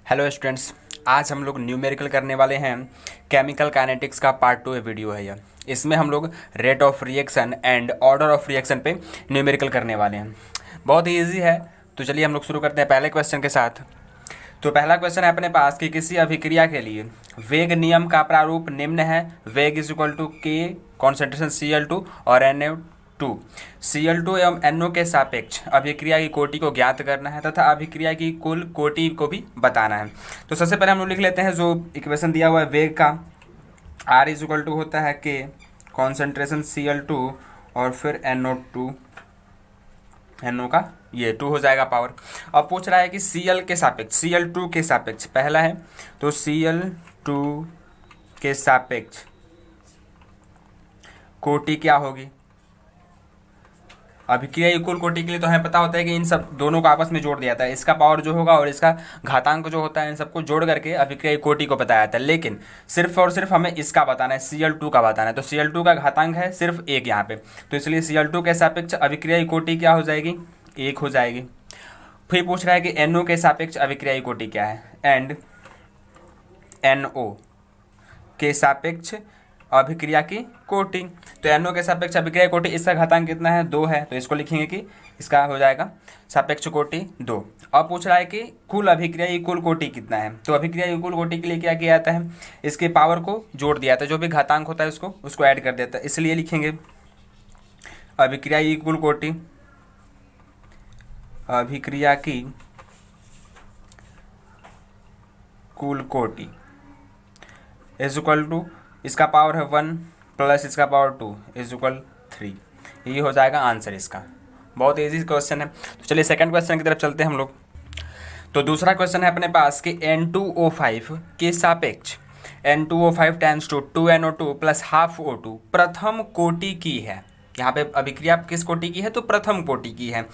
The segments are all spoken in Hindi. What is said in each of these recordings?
हेलो स्टूडेंट्स, आज हम लोग न्यूमेरिकल करने वाले हैं। केमिकल काइनेटिक्स का पार्ट 2 वीडियो है यह। इसमें हम लोग rate of reaction and order of reaction पे न्यूमेरिकल करने वाले हैं। बहुत ही ईजी है, तो चलिए हम लोग शुरू करते हैं पहले क्वेश्चन के साथ। तो पहला क्वेश्चन है अपने पास कि किसी अभिक्रिया के लिए वेग नियम का प्रारूप निम्न है। वेग is equal to K concentration Cl2 और NO2। Cl2 एवं NO के सापेक्ष अभिक्रिया की कोटि को ज्ञात करना है तथा अभिक्रिया की कुल कोटि को भी बताना है। तो सबसे पहले हम लोग लिख लेते हैं जो इक्वेशन दिया हुआ है वेग का। R इज इक्वल टू होता है के कॉन्सेंट्रेशन Cl2 और फिर NO2, NO का ये 2 हो जाएगा पावर। अब पूछ रहा है कि Cl के सापेक्ष, Cl2 के सापेक्ष पहला है, तो Cl2 के सापेक्ष कोटि क्या होगी। अभिक्रिया की कुल कोटि के लिए तो हमें पता होता है कि इन सब दोनों को आपस में जोड़ दिया जाता है। इसका पावर जो होगा और इसका घातांक जो होता है, इन सबको जोड़ करके अभिक्रिया की कोटि को बताया जाता है। लेकिन सिर्फ और सिर्फ हमें इसका बताना है, Cl2 का बताना है। तो Cl2 का घातांक है सिर्फ 1 यहाँ पे, तो इसलिए Cl2 के सापेक्ष अभिक्रिया की कोटि क्या हो जाएगी, 1 हो जाएगी। फिर पूछ रहा है कि NO के सापेक्ष अभिक्रिया की कोटि क्या है, एंड NO के सापेक्ष अभिक्रिया की कोटि। तो NO के सापेक्ष अभिक्रिया की कोटि, इसका घातांक कितना है, 2 है, तो इसको लिखेंगे कि इसका हो जाएगा सापेक्ष कोटि 2। अब पूछ रहा है कि कुल अभिक्रिया की कुल कोटि कितना है। तो अभिक्रिया की कुल कोटि के लिए क्या किया जाता है, इसके पावर को जोड़ दिया जाता है, जो भी घातांक होता है उसको ऐड कर देता है। इसलिए लिखेंगे अभिक्रिया की कुल कोटि, अभिक्रिया की कुल कोटि इज इक्वल टू, इसका पावर है 1 प्लस इसका पावर 2 इज इक्वल 3। ये हो जाएगा आंसर इसका। बहुत ईजी क्वेश्चन है। तो चलिए सेकंड क्वेश्चन की तरफ चलते हैं हम लोग। तो दूसरा क्वेश्चन है अपने पास कि N2O5 के सापेक्ष N2O5 tense to 2NO2 plus half O2 प्रथम कोटि की है। यहाँ पे अभिक्रिया किस कोटि की है, तो प्रथम कोटि की है,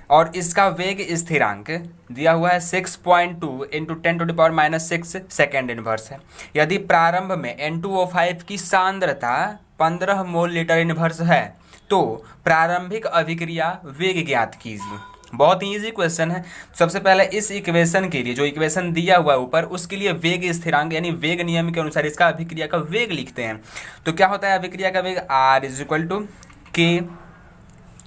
और इसका वेग स्थिरांक दिया हुआ है 6.2 इंटू 10⁻⁻6 सेकेंड इनवर्स है। यदि प्रारंभ में N2O5 की सांद्रता 15 मोल लीटर इनवर्स है तो प्रारंभिक अभिक्रिया वेग ज्ञात कीजिए। बहुत ही ईजी क्वेश्चन है। सबसे पहले इस इक्वेशन के लिए, जो इक्वेशन दिया हुआ है ऊपर, उसके लिए वेग स्थिरांक यानी वेग नियम के अनुसार इसका अभिक्रिया का वेग लिखते हैं। तो क्या होता है अभिक्रिया का वेग, R इज इक्वल टू के,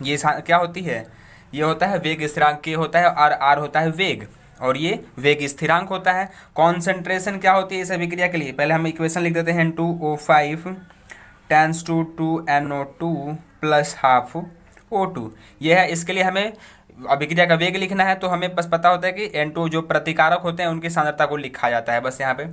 ये क्या होती है, ये होता है वेग स्थिरांक के होता है, और R होता है वेग, और ये वेग स्थिरांक होता है। कॉन्सेंट्रेशन क्या होती है इस अभिक्रिया के लिए, पहले हम इक्वेशन लिख देते हैं, N2O5 tense to 2NO2 plus half O2। ये है, इसके लिए हमें अभिक्रिया का वेग लिखना है, तो हमें बस पता होता है कि N2 जो प्रतिकारक होते हैं उनकी सांद्रता को लिखा जाता है। बस यहाँ पे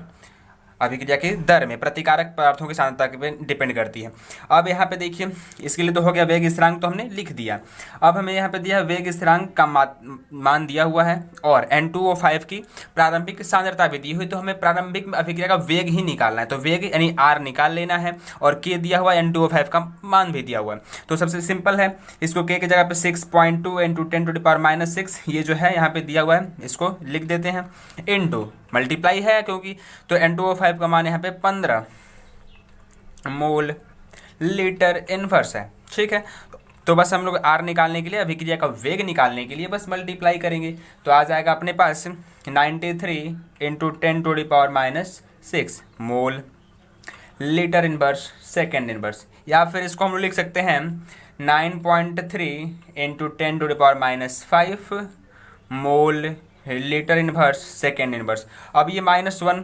अभिक्रिया की दर में प्रतिकारक पदार्थों की सांद्रता पे डिपेंड करती है। अब यहाँ पे देखिए, इसके लिए तो हो गया वेग स्थिरांक, तो हमने लिख दिया। अब हमें यहाँ पे दिया वेग स्थिरांक का मान दिया हुआ है, और N2O5 की प्रारंभिक सांद्रता भी दी हुई, तो हमें प्रारंभिक अभिक्रिया का वेग ही निकालना है। तो वेग यानी R निकाल लेना है, और K दिया हुआ है, N2O5 का मान भी दिया हुआ है। तो सबसे सिंपल है, इसको K की जगह पे 6.2 इंटू 10⁻⁻6 ये जो है यहाँ पे दिया हुआ है, इसको लिख देते हैं, इंटू मल्टीप्लाई है क्योंकि, तो N2O5 का मान यहाँ पे 15 मोल लीटर इनवर्स है। ठीक है, तो बस हम लोग R निकालने के लिए, अभिक्रिया का वेग निकालने के लिए बस मल्टीप्लाई करेंगे, तो आ जाएगा अपने पास 93 into 10⁻⁻6 mole litre inverse second inverse. या फिर इसको हम लोग लिख सकते हैं 9.3 into 10⁻⁻5 mole litre inverse second inverse. अब ये -1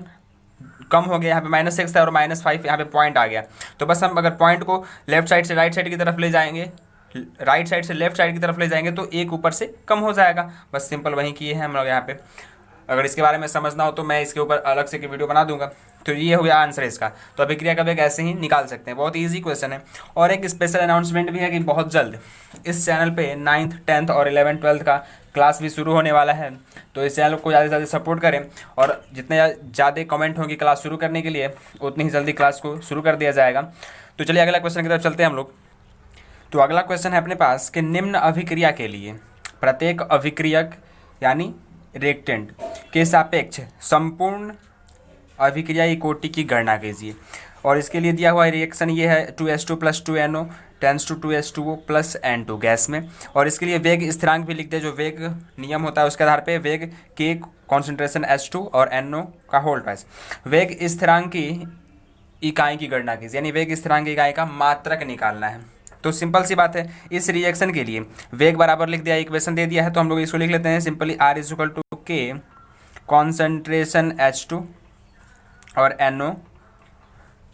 कम हो गया, यहाँ पे -6 था और -5 यहाँ पे पॉइंट आ गया। तो बस हम अगर पॉइंट को लेफ्ट साइड से राइट साइड की तरफ ले जाएंगे, राइट साइड से लेफ्ट साइड की तरफ ले जाएंगे, तो एक ऊपर से कम हो जाएगा। बस सिंपल वही किए हैं हम लोग यहाँ पे। अगर इसके बारे में समझना हो तो मैं इसके ऊपर अलग से वीडियो बना दूंगा। तो ये हो गया आंसर इसका। तो अभिक्रिया का वेग ऐसे ही निकाल सकते हैं, बहुत ईजी क्वेश्चन है। और एक स्पेशल अनाउंसमेंट भी है कि बहुत जल्द इस चैनल पे 9th 10th और 11th 12th का क्लास भी शुरू होने वाला है। तो इस चैनल को ज़्यादा से ज़्यादा सपोर्ट करें, और जितने ज़्यादा कमेंट होंगे क्लास शुरू करने के लिए, उतनी ही जल्दी क्लास को शुरू कर दिया जाएगा। तो चलिए अगला क्वेश्चन की तरफ चलते हैं हम लोग। तो अगला क्वेश्चन है अपने पास कि निम्न अभिक्रिया के लिए प्रत्येक अभिक्रियक यानी रिएक्टेंट के सापेक्ष संपूर्ण अभिक्रिया की कोटि की गणना कीजिए। और इसके लिए दिया हुआ रिएक्शन ये है 2H2 + 2NO tense to 2H2O + N2 gas में। और इसके लिए वेग स्थिरांक भी लिख दे, जो वेग नियम होता है उसके आधार पे वेग के कॉन्सेंट्रेशन H2 और NO का होल ट्वाइस। वेग स्थिरांक की इकाई की गणना कीजिए, यानी वेग स्थिरांक की इकाई का मात्रक निकालना है। तो सिंपल सी बात है, इस रिएक्शन के लिए वेग बराबर लिख दिया, इक्वेशन दे दिया है, तो हम लोग इसको लिख लेते हैं simply R is equal to K concentration H2 और NO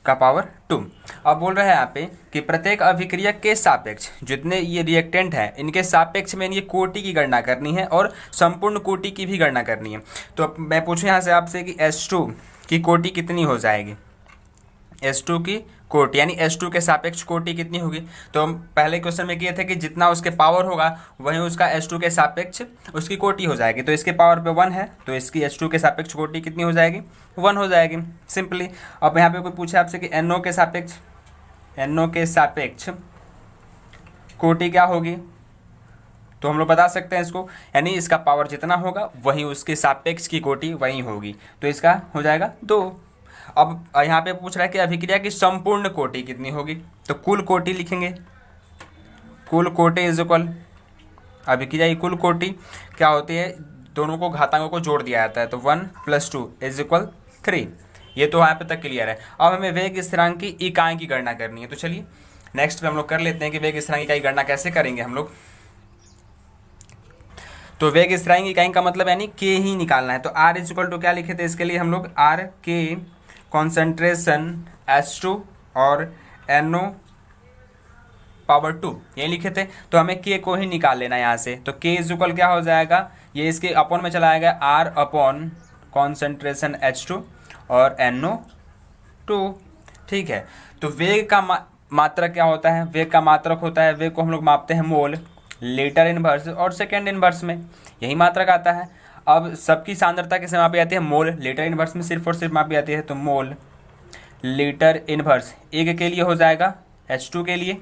का पावर 2। अब बोल रहे हैं यहाँ पे कि प्रत्येक अभिक्रिया के सापेक्ष जितने ये रिएक्टेंट हैं इनके सापेक्ष में ये कोटि की गणना करनी है और संपूर्ण कोटि की भी गणना करनी है। तो मैं पूछूं यहाँ से आपसे कि H2 की कोटि कितनी हो जाएगी, H2 की कोटि यानी H2 के सापेक्ष कोटि कितनी होगी। तो हम पहले क्वेश्चन में किए थे कि जितना उसके पावर होगा वहीं उसका H2 के सापेक्ष उसकी कोटि हो जाएगी। तो इसके पावर पे 1 है तो इसकी H2 के सापेक्ष कोटि कितनी हो जाएगी, 1 हो जाएगी सिंपली। अब यहाँ पे कोई पूछे आपसे कि NO के सापेक्ष कोटि क्या होगी, तो हम लोग बता सकते हैं इसको, यानी इसका पावर जितना होगा वहीं उसके सापेक्ष की कोटि वहीं होगी, तो इसका हो जाएगा 2। अब यहाँ पे पूछ रहा है कि अभिक्रिया की संपूर्ण कोटि कितनी होगी, तो कुल कोटि लिखेंगे, कुल कोटि इज इक्वल, अभिक्रिया की कुल कोटि क्या होती है, दोनों को घातांकों को जोड़ दिया जाता है, तो 1 + 2 इज इक्वल 3। ये तो यहाँ पे तक क्लियर है। अब हमें वेग स्थिरांक की इकाई की गणना करनी है, तो चलिए नेक्स्ट पे हम लोग कर लेते हैं कि वेग स्थिरांक की इकाई गणना कैसे करेंगे हम लोग। तो वेग स्थिरांक की इकाई का मतलब यानी के ही निकालना है। तो R इज इक्वल टू क्या लिखे थे इसके लिए हम लोग, R के कॉन्सेंट्रेशन H2 और NO पावर 2 ये लिखे थे। तो हमें के को ही निकाल लेना है यहाँ से। तो के इज इक्वल क्या हो जाएगा, ये इसके अपॉन में चला आएगा R अपॉन कॉन्सेंट्रेशन H2 और NO2, ठीक है। तो वेग का मात्रक क्या होता है, वेग का मात्रक होता है, वेग को हम लोग मापते हैं मोल, लीटर इनवर्स और सेकेंड इनवर्स में, यही मात्रक आता है। अब सबकी सांद्रता किसे मापी जाती है, मोल, लीटर इनवर्स में सिर्फ और सिर्फ मापी जाती है, तो मोल लीटर इनवर्स एक के लिए हो जाएगा H2 के लिए,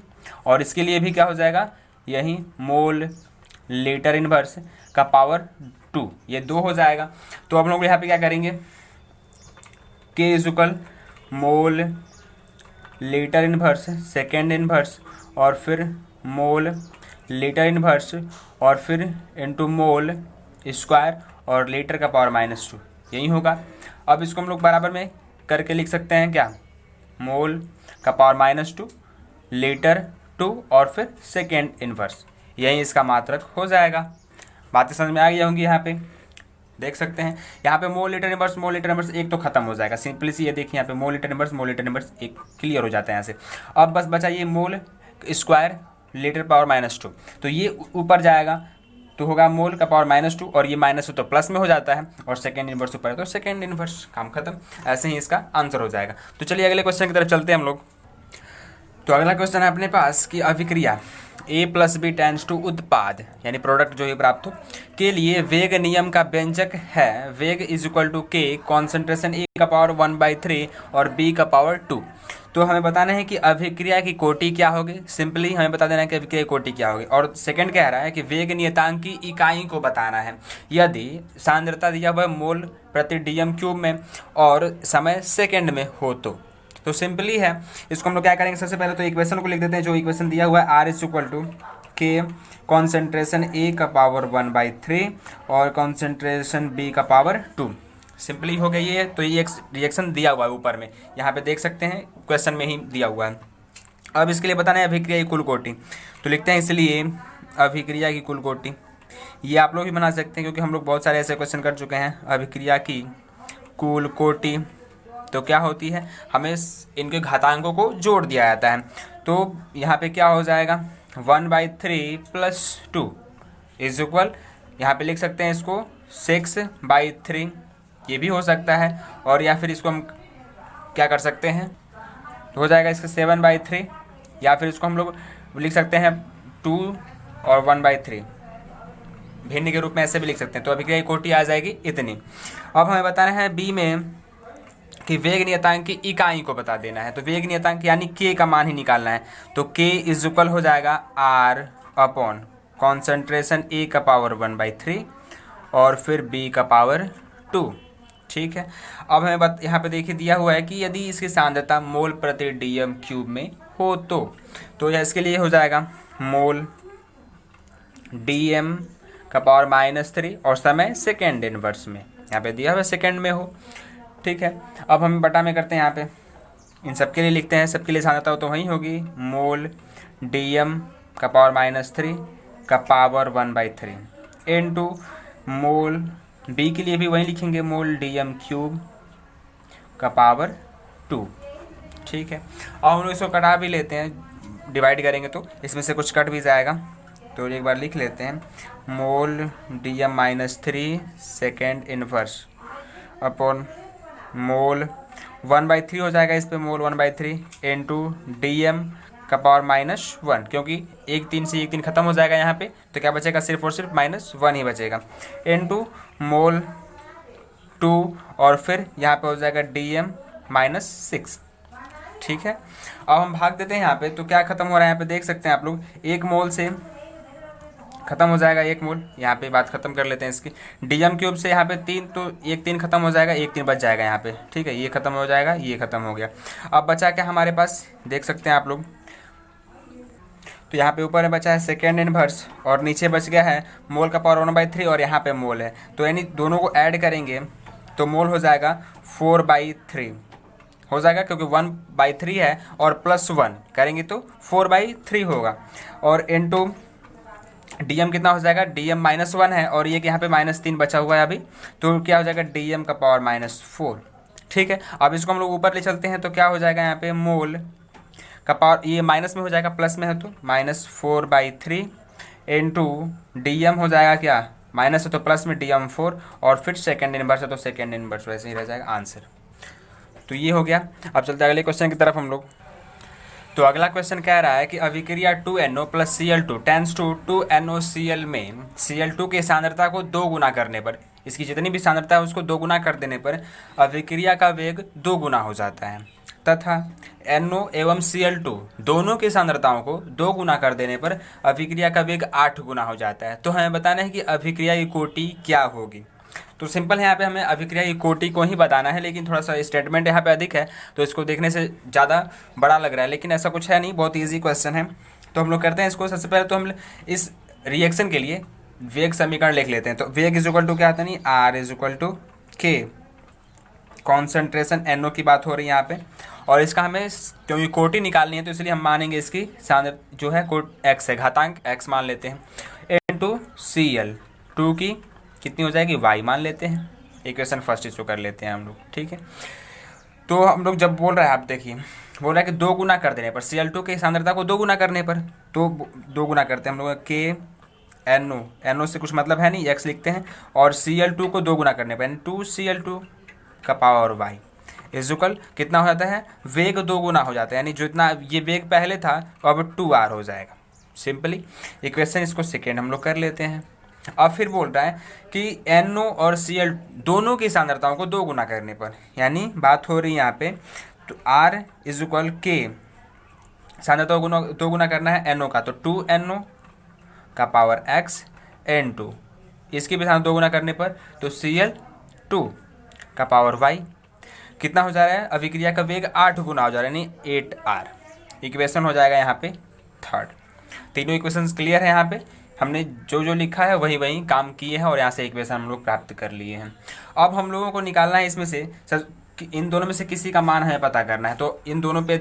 और इसके लिए भी क्या हो जाएगा, यही मोल लीटर इनवर्स का पावर 2, ये 2 हो जाएगा। तो अब लोग यहाँ पे क्या करेंगे, के is equal mole litre inverse second inverse और फिर मोल लीटर इनवर्स और फिर इनटू मोल स्क्वायर और लीटर का पावर -2, यही होगा। अब इसको हम लोग बराबर में करके लिख सकते हैं क्या, मोल का पावर -2 लीटर 2 और फिर सेकेंड इनवर्स, यही इसका मात्रक हो जाएगा। बातें समझ में आ गई होंगी। यहाँ पे देख सकते हैं, यहाँ पे मोल लीटर इनवर्स एक तो खत्म हो जाएगा, सिंपली सी ये देखिए यहाँ पे मोल लीटर इनवर्स एक क्लियर हो जाता है यहाँ से। अब बस बचा ये मोल स्क्वायर लीटर पावर -2, तो ये ऊपर जाएगा तो होगा मोल का पावर -2 और ये -2 तो प्लस में हो जाता है और सेकेंड इनवर्स ऊपर है तो सेकेंड इनवर्स, काम खत्म। ऐसे ही इसका आंसर हो जाएगा। तो चलिए अगले क्वेश्चन की तरफ चलते हैं हम लोग। तो अगला क्वेश्चन है अपने पास कि अभिक्रिया A + B टेंड्स टू उत्पाद यानी प्रोडक्ट जो ये प्राप्त हो के लिए वेग नियम का व्यंजक है, वेग is equal to K concentration A का पावर 1/3 और B का पावर 2। तो हमें बताना है कि अभिक्रिया की कोटि क्या होगी, सिंपली हमें बता देना है कि अभिक्रिया की कोटि क्या होगी। और सेकंड कह रहा है कि वेग नियतांक की इकाई को बताना है, यदि सांद्रता दिया हुआ मोल प्रति dm³ में और समय सेकेंड में हो तो सिंपली है, इसको हम लोग क्या करेंगे, सबसे पहले तो इक्वेशन को लिख देते हैं, जो इक्वेशन दिया हुआ है R is equal to K concentration A का पावर 1/3 और कॉन्सेंट्रेशन B का पावर 2, सिंपली हो गई है। तो ये एक रिएक्शन दिया हुआ है ऊपर में, यहाँ पे देख सकते हैं क्वेश्चन में ही दिया हुआ है। अब इसके लिए बताना है अभिक्रिया की कुल कोटि, तो लिखते हैं इसलिए अभिक्रिया की कुल कोटि, ये आप लोग भी बना सकते हैं क्योंकि हम लोग बहुत सारे ऐसे क्वेश्चन कर चुके हैं। अभिक्रिया की कुल कोटि तो क्या होती है, हमें इनके घातांकों को जोड़ दिया जाता है। तो यहाँ पे क्या हो जाएगा, 1/3 + 2 इज इक्वल, यहाँ पे लिख सकते हैं इसको 6/3, ये भी हो सकता है, और या फिर इसको हम क्या कर सकते हैं, तो हो जाएगा इसका 7/3, या फिर इसको हम लोग लिख सकते हैं 2 और 1/3 भिन्न के रूप में ऐसे भी लिख सकते हैं। तो अभिक्रिया की कोटि आ जाएगी इतनी। अब हमें बताना है बी में कि वेग नियतांक की इकाई को बता देना है। तो वेग नियतांक यानी के का मान ही निकालना है। तो के इज इक्वल हो जाएगा R अपॉन कॉन्सेंट्रेशन A का पावर 1/3 और फिर B का पावर 2, ठीक है। अब हमें यहाँ पे देखिए दिया हुआ है कि यदि इसकी सांद्रता मोल प्रति dm³ में हो तो यह इसके लिए हो जाएगा मोल dm का पावर -3 और समय सेकेंड इनवर्स में, यहाँ पे दिया हुआ सेकेंड में हो, ठीक है। अब हम बटा में करते हैं, यहाँ पे इन सब के लिए लिखते हैं, सबके लिए सांद्रता हो तो वही होगी मोल DM का पावर -3 का पावर 1/3 इनटू मोल B के लिए भी वही लिखेंगे मोल DM³ का पावर 2, ठीक है। अब हम लोग इसको कटा भी लेते हैं, डिवाइड करेंगे तो इसमें से कुछ कट भी जाएगा, तो एक बार लिख लेते हैं मोल DM-3 second inverse upon mole 1/3 हो जाएगा, इस पे मोल 1/3 इनटू DM का पावर -1, क्योंकि 1 3 से 1 3 खत्म हो जाएगा यहाँ पे, तो क्या बचेगा, सिर्फ और सिर्फ -1 ही बचेगा, इनटू मोल 2 और फिर यहाँ पे हो जाएगा DM-6, ठीक है। अब हम भाग देते हैं यहाँ पे, तो क्या खत्म हो रहा है यहाँ पे देख सकते हैं आप लोग, 1 मोल से खत्म हो जाएगा, 1 मोल, यहाँ पे बात खत्म कर लेते हैं इसकी। DM³ से यहाँ पे 3, तो 1 3 खत्म हो जाएगा, 1 3 बच जाएगा यहाँ पे, ठीक है। ये खत्म हो जाएगा, ये खत्म हो गया। अब बचा क्या हमारे पास, देख सकते हैं आप लोग, तो यहाँ पे ऊपर में बचा है सेकेंड इनवर्स और नीचे बच गया है मोल का पावर 1/3 और यहाँ पे मोल है, तो यानी दोनों को ऐड करेंगे तो मोल हो जाएगा 4/3 हो जाएगा, क्योंकि 1/3 है और +1 करेंगे तो 4/3 होगा, और इनटू DM कितना हो जाएगा, DM-1 है और ये यहाँ पे -3 बचा हुआ है अभी, तो क्या हो जाएगा DM का पावर -4, ठीक है। अब इसको हम लोग ऊपर ले चलते हैं, तो क्या हो जाएगा यहाँ पे मोल का पावर, ये माइनस में हो जाएगा, प्लस में है तो -4/3 इनटू DM हो जाएगा क्या, माइनस है तो प्लस में DM4 और फिर सेकेंड इनवर्स है तो सेकेंड इनवर्स, वैसे ही रह जाएगा आंसर। तो ये हो गया। अब चलते हैं अगले क्वेश्चन की तरफ हम लोग। तो अगला क्वेश्चन कह रहा है कि अभिक्रिया 2NO + Cl2 tends to 2NOCl में Cl2 की सांद्रता को 2 गुना करने पर, इसकी जितनी भी सांद्रता है उसको 2 गुना कर देने पर अभिक्रिया का वेग 2 गुना हो जाता है, तथा NO एवं Cl2 दोनों की सांद्रताओं को 2 गुना कर देने पर अभिक्रिया का वेग 8 गुना हो जाता है। तो हमें बताना है कि अभिक्रिया की कोटि क्या होगी। तो सिंपल है, यहाँ पे हमें अभिक्रिया की कोटि को ही बताना है, लेकिन थोड़ा सा स्टेटमेंट यहाँ पे अधिक है तो इसको देखने से ज़्यादा बड़ा लग रहा है, लेकिन ऐसा कुछ है नहीं, बहुत ईजी क्वेश्चन है। तो हम लोग करते हैं इसको। सबसे पहले तो हम इस रिएक्शन के लिए वेग समीकरण लिख लेते हैं। तो वेग इक्वल टू क्या आता नहीं, R = K, कॉन्सेंट्रेशन NO की बात हो रही है यहाँ पे, और इसका हमें क्योंकि कोटि निकालनी है तो इसलिए हम मानेंगे इसकी सांद्रता जो है x है, घातांक x मान लेते हैं, इनटू Cl2 की कितनी हो जाएगी, y मान लेते हैं। इक्वेशन फर्स्ट इसको कर लेते हैं हम लोग, ठीक है। तो हम लोग जब बोल रहा है, आप देखिए बोल रहा है कि 2 गुना कर देने पर, Cl2 की सांद्रता को 2 गुना करने पर, तो 2 गुना करते हैं हम लोग K NO से कुछ मतलब है नहीं, x लिखते हैं, और Cl2 को 2 गुना करने पर 2Cl2 का पावर y इक्वल कितना हो जाता है, वेग 2 गुना हो जाता है, यानी जितना ये वेग पहले था अब 2r हो जाएगा। सिंपली इक्वेशन इसको सेकेंड हम लोग कर लेते हैं। अब फिर बोल रहा है कि NO और Cl दोनों की सांद्रताओं को 2 गुना करने पर, यानी बात हो रही है यहाँ पे, तो R = K, सांद्रता को 2 गुना करना है NO का, तो 2NO का पावर x N2, इसकी भी सांद्रता 2 गुना करने पर तो Cl2 का पावर y कितना हो जा रहा है, अभिक्रिया का वेग 8 गुना हो जा रहा है, यानी 8r। इक्वेशन हो जाएगा यहाँ पे थर्ड। तीनों इक्वेशंस क्लियर है, यहाँ पे हमने जो जो लिखा है वही वही काम किए हैं और यहाँ से इक्वेशन हम लोग प्राप्त कर लिए हैं। अब हम लोगों को निकालना है इसमें से इन दोनों में से किसी का मान हमें पता करना है, तो इन दोनों पे